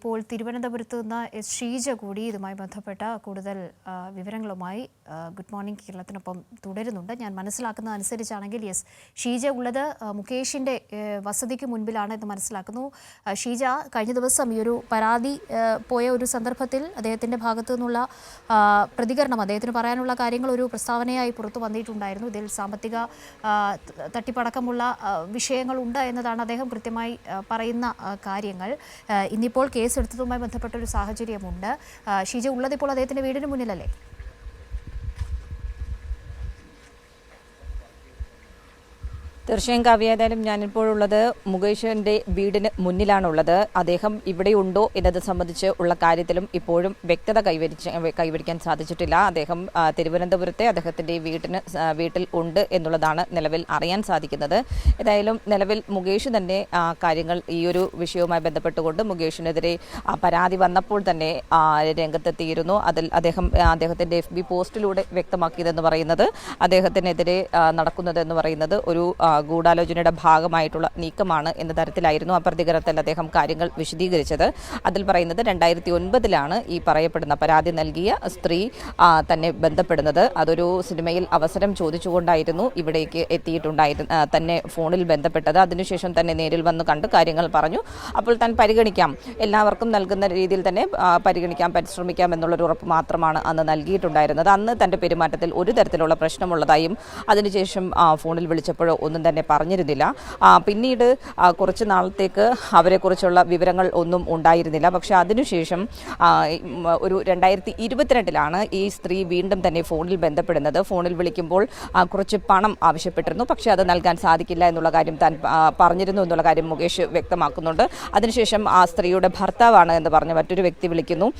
ഇപ്പോൾ തിരുവനന്തപുരത്ത് നിന്ന് എസ് ഷീജ കൂടി ഇതുമായി ബന്ധപ്പെട്ട കൂടുതൽ വിവരങ്ങളുമായി ഗുഡ് മോർണിംഗ് കേരളത്തിനൊപ്പം തുടരുന്നുണ്ട്. ഞാൻ മനസ്സിലാക്കുന്നത് അനുസരിച്ചാണെങ്കിൽ ഷീജ ഉള്ളത് മുകേഷിൻ്റെ വസതിക്ക് മുൻപിലാണ് എന്ന് മനസ്സിലാക്കുന്നു. ഷീജ, കഴിഞ്ഞ ദിവസം ഈ ഒരു പരാതി പോയ ഒരു സന്ദർഭത്തിൽ അദ്ദേഹത്തിൻ്റെ ഭാഗത്തു നിന്നുള്ള പ്രതികരണം, അദ്ദേഹത്തിന് പറയാനുള്ള കാര്യങ്ങൾ ഒരു പ്രസ്താവനയായി പുറത്തു വന്നിട്ടുണ്ടായിരുന്നു. ഇതിൽ സാമ്പത്തിക തട്ടിപ്പടക്കമുള്ള വിഷയങ്ങളുണ്ട് എന്നതാണ് അദ്ദേഹം കൃത്യമായി പറയുന്ന കാര്യങ്ങൾ. ഇന്നിപ്പോൾ എടുത്തതുമായി ബന്ധപ്പെട്ട ഒരു സാഹചര്യമുണ്ട്. ഷീജ ഉള്ളത് ഇപ്പോൾ അദ്ദേഹത്തിന്റെ വീടിന് മുന്നിലല്ലേ? തീർച്ചയായും കാവ്യ, ഏതായാലും ഞാനിപ്പോഴുള്ളത് മുകേഷിന്റെ വീടിന് മുന്നിലാണുള്ളത്. അദ്ദേഹം ഇവിടെയുണ്ടോ എന്നത് സംബന്ധിച്ച് ഉള്ള കാര്യത്തിലും ഇപ്പോഴും വ്യക്തത കൈവരിക്കാൻ സാധിച്ചിട്ടില്ല. അദ്ദേഹം തിരുവനന്തപുരത്തെ അദ്ദേഹത്തിന്റെ വീട്ടിൽ ഉണ്ട് എന്നുള്ളതാണ് നിലവിൽ അറിയാൻ സാധിക്കുന്നത്. ഏതായാലും നിലവിൽ മുകേഷ് തന്നെ കാര്യങ്ങൾ ഈ ഒരു വിഷയവുമായി ബന്ധപ്പെട്ടുകൊണ്ട് മുകേഷിനെതിരെ പരാതി വന്നപ്പോൾ തന്നെ രംഗത്തെത്തിയിരുന്നു. അതിൽ അദ്ദേഹത്തിന്റെ FB പോസ്റ്റിലൂടെ വ്യക്തമാക്കിയതെന്ന് പറയുന്നത് അദ്ദേഹത്തിനെതിരെ നടക്കുന്നതെന്ന് പറയുന്നത് ഒരു ഗൂഢാലോചനയുടെ ഭാഗമായിട്ടുള്ള നീക്കമാണ് എന്ന തരത്തിലായിരുന്നു. പ്രതികരണത്തിൽ അദ്ദേഹം കാര്യങ്ങൾ വിശദീകരിച്ചത്. അതിൽ പറയുന്നത് 2009 ഈ പറയപ്പെടുന്ന പരാതി നൽകിയ സ്ത്രീ തന്നെ ബന്ധപ്പെടുന്നത്. അതൊരു സിനിമയിൽ അവസരം ചോദിച്ചുകൊണ്ടായിരുന്നു ഇവിടേക്ക് എത്തിയിട്ടുണ്ടായിരുന്നു, തന്നെ ഫോണിൽ ബന്ധപ്പെട്ടത്. അതിനുശേഷം തന്നെ നേരിൽ വന്ന് കണ്ട് കാര്യങ്ങൾ പറഞ്ഞു. അപ്പോൾ താൻ പരിഗണിക്കാം, എല്ലാവർക്കും നൽകുന്ന രീതിയിൽ തന്നെ പരിഗണിക്കാം, പരിശ്രമിക്കാം എന്നുള്ളൊരു ഉറപ്പ് മാത്രമാണ് അന്ന് നൽകിയിട്ടുണ്ടായിരുന്നത്. അന്ന് തൻ്റെ പെരുമാറ്റത്തിൽ ഒരു തരത്തിലുള്ള പ്രശ്നമുള്ളതായും അതിനുശേഷം ഫോണിൽ വിളിച്ചപ്പോഴോ ഒന്നും തന്നെ പറഞ്ഞിരുന്നില്ല. പിന്നീട് കുറച്ച് നാളത്തേക്ക് അവരെക്കുറിച്ചുള്ള വിവരങ്ങൾ ഒന്നും ഉണ്ടായിരുന്നില്ല. പക്ഷെ അതിനുശേഷം ഒരു 2022 ഈ സ്ത്രീ വീണ്ടും തന്നെ ഫോണിൽ ബന്ധപ്പെടുന്നത്. ഫോണിൽ വിളിക്കുമ്പോൾ കുറച്ച് പണം ആവശ്യപ്പെട്ടിരുന്നു. പക്ഷെ അത് നൽകാൻ സാധിക്കില്ല എന്നുള്ള കാര്യം താൻ പറഞ്ഞിരുന്നു എന്നുള്ള കാര്യം മുകേഷ് വ്യക്തമാക്കുന്നുണ്ട്. അതിനുശേഷം ആ സ്ത്രീയുടെ ഭർത്താവാണ് എന്ന് പറഞ്ഞ് മറ്റൊരു വ്യക്തി വിളിക്കുന്നു,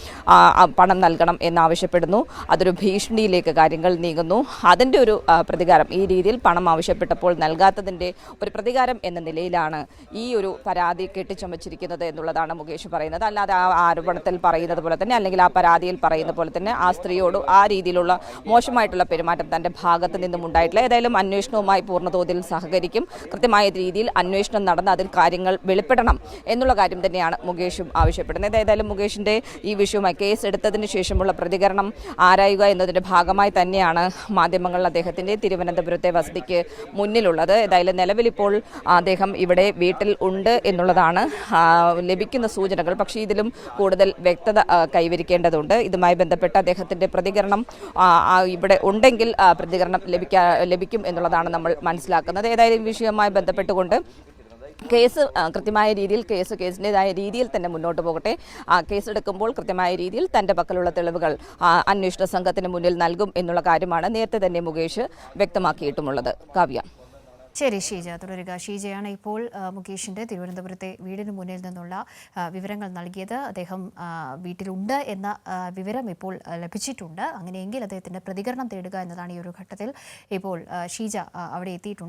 പണം നൽകണം എന്നാവശ്യപ്പെടുന്നു. അതൊരു ഭീഷണിയിലേക്ക് കാര്യങ്ങൾ നീങ്ങുന്നു. അതിൻ്റെ ഒരു പ്രതികാരം, ഈ രീതിയിൽ പണം ആവശ്യപ്പെട്ടപ്പോൾ നൽകാത്തതിൻ്റെ ഒരു പ്രതികാരം എന്ന നിലയിലാണ് ഈ ഒരു പരാതി കെട്ടിച്ചമച്ചിരിക്കുന്നത് എന്നുള്ളതാണ് മുകേഷ് പറയുന്നത്. അല്ലാതെ ആ ആരോപണത്തിൽ പറയുന്നത് പോലെ തന്നെ, അല്ലെങ്കിൽ ആ പരാതിയിൽ പറയുന്ന പോലെ തന്നെ ആ സ്ത്രീയോട് ആ രീതിയിലുള്ള മോശമായിട്ടുള്ള പെരുമാറ്റം തൻ്റെ ഭാഗത്ത് നിന്നും ഉണ്ടായിട്ടില്ല. ഏതായാലും അന്വേഷണവുമായി പൂർണ്ണതോതിൽ സഹകരിക്കും. കൃത്യമായ രീതിയിൽ അന്വേഷണം നടന്ന് അതിൽ കാര്യങ്ങൾ വെളിപ്പെടണം എന്നുള്ള കാര്യം തന്നെയാണ് മുകേഷും ആവശ്യപ്പെടുന്നത്. ഏതായാലും മുകേഷിൻ്റെ ഈ വിഷയവുമായി കേസ് എടുത്തതിന് ശേഷമുള്ള പ്രതികരണം ആരായുക എന്നതിൻ്റെ ഭാഗമായി തന്നെയാണ് മാധ്യമങ്ങൾ അദ്ദേഹത്തിൻ്റെ തിരുവനന്തപുരത്തെ വസതിക്ക് മുന്നിലുള്ളത്. ഏതായാലും നിലവിലിപ്പോൾ അദ്ദേഹം ഇവിടെ വീട്ടിൽ ഉണ്ട് എന്നുള്ളതാണ് ലഭിക്കുന്ന സൂചനകൾ. പക്ഷേ ഇതിലും കൂടുതൽ വ്യക്തത കൈവരിക്കേണ്ടതുണ്ട്. ഇതുമായി ബന്ധപ്പെട്ട് അദ്ദേഹത്തിൻ്റെ പ്രതികരണം ഇവിടെ ഉണ്ടെങ്കിൽ പ്രതികരണം ലഭിക്കും എന്നുള്ളതാണ് നമ്മൾ മനസ്സിലാക്കുന്നത്. ഏതായാലും വിഷയവുമായി ബന്ധപ്പെട്ടുകൊണ്ട് കേസ് കൃത്യമായ രീതിയിൽ കേസിൻ്റെതായ രീതിയിൽ തന്നെ മുന്നോട്ട് പോകട്ടെ. കേസെടുക്കുമ്പോൾ കൃത്യമായ രീതിയിൽ തൻ്റെ പക്കലുള്ള തെളിവുകൾ അന്വേഷണ സംഘത്തിന് മുന്നിൽ നൽകും എന്നുള്ള കാര്യമാണ് നേരത്തെ തന്നെ മുകേഷ് വ്യക്തമാക്കിയിട്ടുമുള്ളത്. കാവ്യ. ശരി ഷീജ, തുടരുക. ഷീജയാണ് ഇപ്പോൾ മുകേഷിൻ്റെ തിരുവനന്തപുരത്തെ വീടിന് മുന്നിൽ നിന്നുള്ള വിവരങ്ങൾ നൽകിയത്. അദ്ദേഹം വീട്ടിലുണ്ട് എന്ന വിവരം ഇപ്പോൾ ലഭിച്ചിട്ടുണ്ട്. അങ്ങനെയെങ്കിൽ അദ്ദേഹത്തിൻ്റെ പ്രതികരണം തേടുക എന്നതാണ് ഈ ഒരു ഘട്ടത്തിൽ ഇപ്പോൾ ഷീജ അവിടെ എത്തിയിട്ടുണ്ട്.